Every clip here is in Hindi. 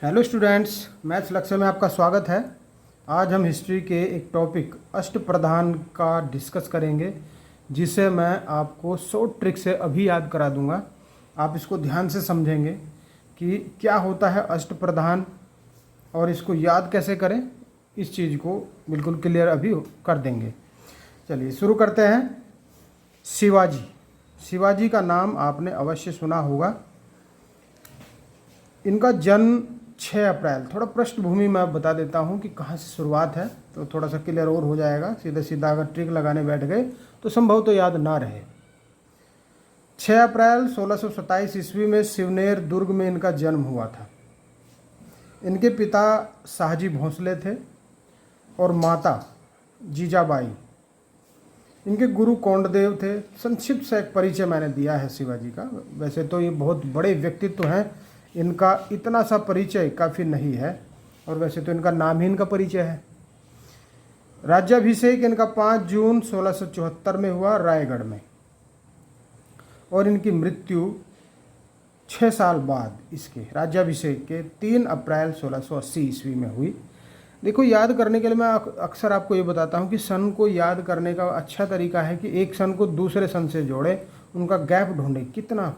हेलो स्टूडेंट्स, मैथ्स लक्ष्य में आपका स्वागत है। आज हम हिस्ट्री के एक टॉपिक अष्टप्रधान का डिस्कस करेंगे, जिसे मैं आपको शॉर्ट ट्रिक से अभी याद करा दूंगा। आप इसको ध्यान से समझेंगे कि क्या होता है अष्टप्रधान और इसको याद कैसे करें। इस चीज़ को बिल्कुल क्लियर अभी कर देंगे। चलिए शुरू करते हैं। शिवाजी। शिवाजी का नाम आपने अवश्य सुना होगा। इनका जन्म 6 अप्रैल, थोड़ा पृष्ठभूमि मैं बता देता हूँ कि कहाँ से शुरुआत है, तो थोड़ा सा क्लियर और हो जाएगा। सीधा सीधा अगर ट्रिक लगाने बैठ गए तो संभव तो याद ना रहे। 6 अप्रैल 1627 ईस्वी में शिवनेर दुर्ग में इनका जन्म हुआ था। इनके पिता शाहजी भोंसले थे और माता जीजाबाई। इनके गुरु कोंडदेव थे। संक्षिप्त से एक परिचय मैंने दिया है शिवाजी का। वैसे तो ये बहुत बड़े व्यक्तित्व हैं, इनका इतना सा परिचय काफ़ी नहीं है, और वैसे तो इनका नाम ही इनका परिचय है। राज्याभिषेक इनका 5 जून 1674 में हुआ रायगढ़ में, और इनकी मृत्यु 6 साल बाद इसके राज्याभिषेक के 3 अप्रैल 1680 ईस्वी में हुई। देखो, याद करने के लिए मैं अक्सर आपको ये बताता हूँ कि सन को याद करने का अच्छा तरीका है कि एक सन को दूसरे सन से जोड़े, उनका गैप ढूंढे कितना।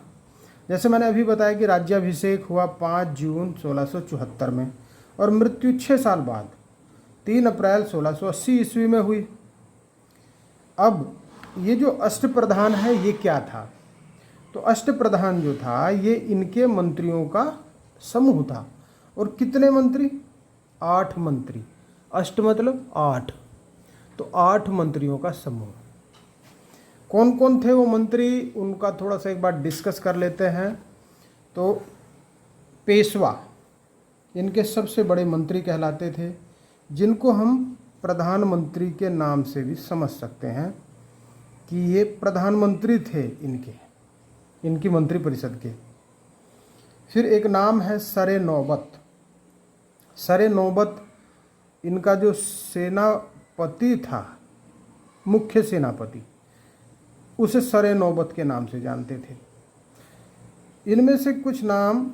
जैसे मैंने अभी बताया कि राज्याभिषेक हुआ 5 जून 1674 में और मृत्यु 6 साल बाद 3 अप्रैल 1680 ईस्वी में हुई। अब ये जो अष्टप्रधान है ये क्या था? तो अष्टप्रधान जो था ये इनके मंत्रियों का समूह था। और कितने मंत्री? 8 मंत्री। अष्ट मतलब 8, तो 8 मंत्रियों का समूह। कौन कौन थे वो मंत्री, उनका थोड़ा सा एक बार डिस्कस कर लेते हैं। तो पेशवा इनके सबसे बड़े मंत्री कहलाते थे, जिनको हम प्रधानमंत्री के नाम से भी समझ सकते हैं कि ये प्रधानमंत्री थे इनकी मंत्रिपरिषद के। फिर एक नाम है सरे नौबत। सरे नौबत इनका जो सेनापति था, मुख्य सेनापति, उसे सरे नौबत के नाम से जानते थे। इनमें से कुछ नाम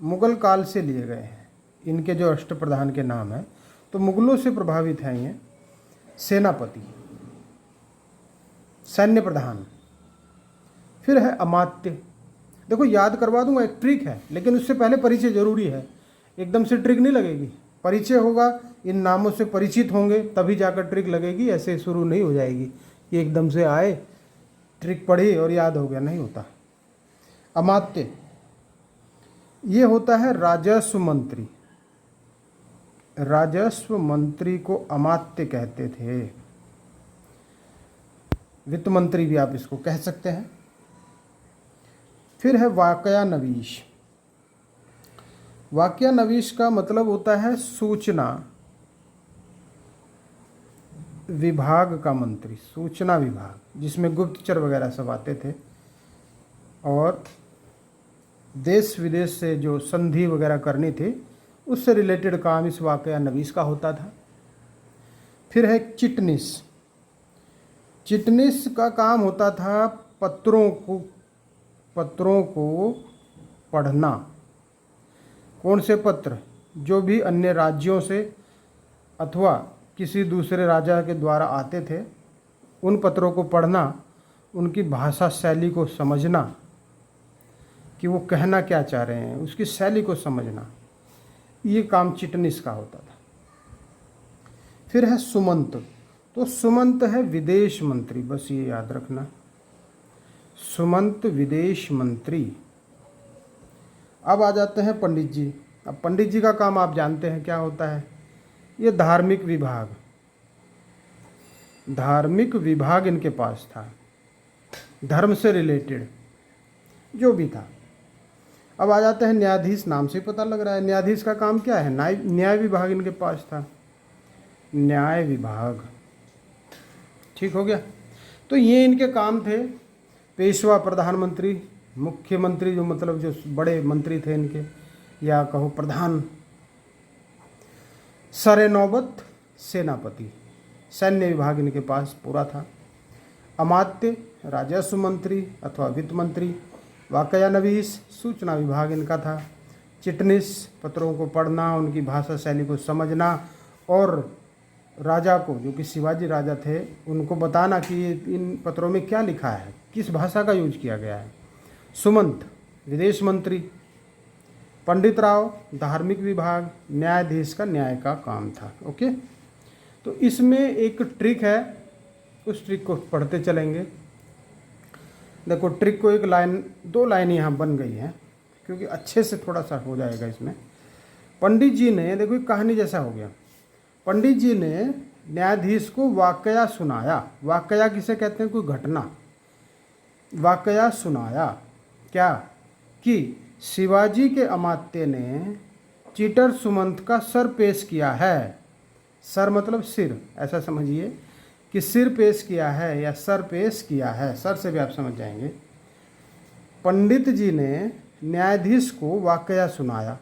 मुगल काल से लिए गए हैं। इनके जो अष्टप्रधान के नाम हैं तो मुगलों से प्रभावित हैं ये। सेनापति, सैन्य प्रधान। फिर है अमात्य। देखो, याद करवा दूंगा, एक ट्रिक है, लेकिन उससे पहले परिचय जरूरी है। एकदम से ट्रिक नहीं लगेगी। परिचय होगा, इन नामों से परिचित होंगे, तभी जाकर ट्रिक लगेगी। ऐसे शुरू नहीं हो जाएगी कि एकदम से आए, ट्रिक पढ़ी और याद हो गया, नहीं होता। अमात्य ये होता है राजस्व मंत्री। राजस्व मंत्री को अमात्य कहते थे। वित्त मंत्री भी आप इसको कह सकते हैं। फिर है वाकयानवीश। वाकयानवीश का मतलब होता है सूचना विभाग का मंत्री। सूचना विभाग, जिसमें गुप्तचर वगैरह सब आते थे, और देश विदेश से जो संधि वगैरह करनी थी उससे रिलेटेड काम इस वाकयानवीश का होता था। फिर है चिटनिस। चिटनिस का काम होता था पत्रों को पढ़ना। कौन से पत्र? जो भी अन्य राज्यों से अथवा किसी दूसरे राजा के द्वारा आते थे, उन पत्रों को पढ़ना, उनकी भाषा शैली को समझना कि वो कहना क्या चाह रहे हैं, उसकी शैली को समझना, ये काम चिटनिस का होता था। फिर है सुमंत। तो सुमंत है विदेश मंत्री, बस ये याद रखना, सुमंत विदेश मंत्री। अब आ जाते हैं पंडित जी। अब पंडित जी का काम आप जानते हैं क्या होता है। ये धार्मिक विभाग, धार्मिक विभाग इनके पास था, धर्म से रिलेटेड जो भी था। अब आ जाते हैं न्यायाधीश। नाम से पता लग रहा है न्यायाधीश का काम क्या है। न्याय विभाग इनके पास था, न्याय विभाग। ठीक हो गया। तो ये इनके काम थे। पेशवा प्रधानमंत्री, मुख्यमंत्री जो मतलब जो बड़े मंत्री थे इनके, या कहो प्रधान। सरे नौबत सेनापति, सैन्य विभाग इनके पास पूरा था। अमात्य राजस्व मंत्री अथवा वित्त मंत्री। वाकयानवीश सूचना विभाग इनका था। चिटनिस, पत्रों को पढ़ना, उनकी भाषा शैली को समझना और राजा को, जो कि शिवाजी राजा थे, उनको बताना कि इन पत्रों में क्या लिखा है, किस भाषा का यूज किया गया है। सुमंत विदेश मंत्री, पंडित राव धार्मिक विभाग, न्यायाधीश का न्याय का काम था। ओके, तो इसमें एक ट्रिक है, उस ट्रिक को पढ़ते चलेंगे। देखो ट्रिक को एक लाइन, 2 लाइन यहाँ बन गई हैं, क्योंकि अच्छे से थोड़ा सा हो जाएगा इसमें। पंडित जी ने, देखो कहानी जैसा हो गया, पंडित जी ने न्यायाधीश को वाकया सुनाया। वाकया किसे कहते हैं? कोई घटना। वाकया सुनाया क्या? कि शिवाजी के अमात्य ने चीटर सुमंत का सर पेश किया है। सर मतलब सिर, ऐसा समझिए कि सिर पेश किया है या सर पेश किया है, सर से भी आप समझ जाएंगे। पंडित जी ने न्यायाधीश को वाकया सुनाया।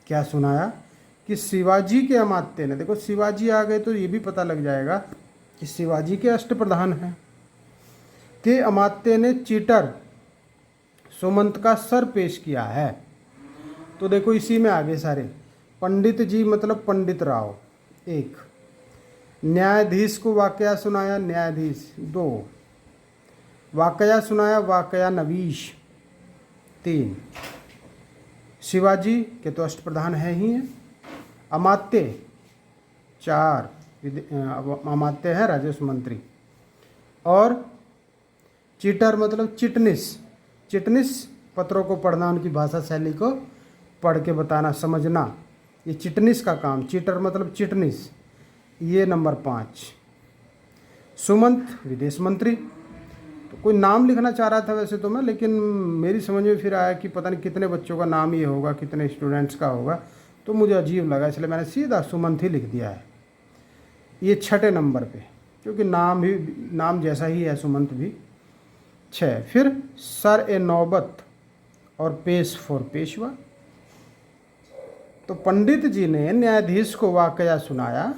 क्या सुनाया? कि शिवाजी के अमात्य ने, देखो शिवाजी आ गए तो ये भी पता लग जाएगा कि शिवाजी के अष्टप्रधान हैं, के अमात्य ने चीटर सुमंत का सर पेश किया है। तो देखो इसी में आगे सारे, पंडित जी मतलब पंडित राव 1, न्यायाधीश को वाकया सुनाया न्यायाधीश 2, वाकया सुनाया वाकया नवीश 3, शिवाजी के तो अष्टप्रधान है ही हैं, अमात्य 4, अमात्य है राजस्व मंत्री, और चीटर मतलब चिटनिस, चिटनिस पत्रों को पढ़ना, उनकी भाषा शैली को पढ़ के बताना, समझना, ये चिटनिस का काम। चीटर मतलब चिटनिस, ये नंबर 5। सुमंत विदेश मंत्री, तो कोई नाम लिखना चाह रहा था वैसे तो मैं, लेकिन मेरी समझ में फिर आया कि पता नहीं कितने बच्चों का नाम ये होगा, कितने स्टूडेंट्स का होगा, तो मुझे अजीब लगा, इसलिए मैंने सीधा सुमंत ही लिख दिया है। ये 6 नंबर पे, क्योंकि नाम जैसा ही है सुमंत भी। 6, फिर सर ए नौबत और पेश फॉर पेशवा। तो पंडित जी ने न्यायाधीश को वाकया सुनाया,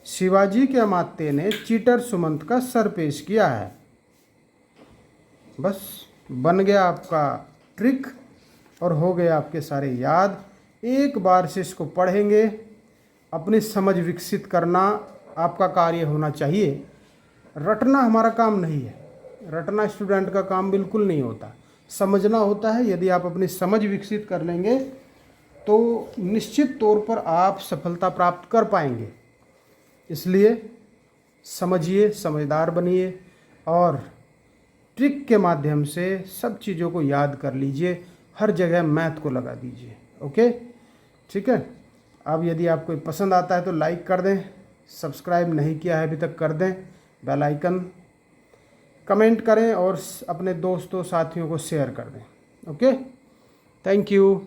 शिवाजी के अमात्य ने चीटर सुमंत का सर पेश किया है। बस बन गया आपका ट्रिक और हो गए आपके सारे याद। एक बार से इसको पढ़ेंगे, अपनी समझ विकसित करना आपका कार्य होना चाहिए। रटना हमारा काम नहीं है, रटना स्टूडेंट का काम बिल्कुल नहीं होता, समझना होता है। यदि आप अपनी समझ विकसित कर लेंगे तो निश्चित तौर पर आप सफलता प्राप्त कर पाएंगे। इसलिए समझिए, समझदार बनिए और ट्रिक के माध्यम से सब चीज़ों को याद कर लीजिए, हर जगह मैथ को लगा दीजिए। ओके, ठीक है। अब यदि आपको पसंद आता है तो लाइक कर दें, सब्सक्राइब नहीं किया है अभी तक कर दें, बेल आइकन, कमेंट करें और अपने दोस्तों साथियों को शेयर कर दें। Okay, thank you.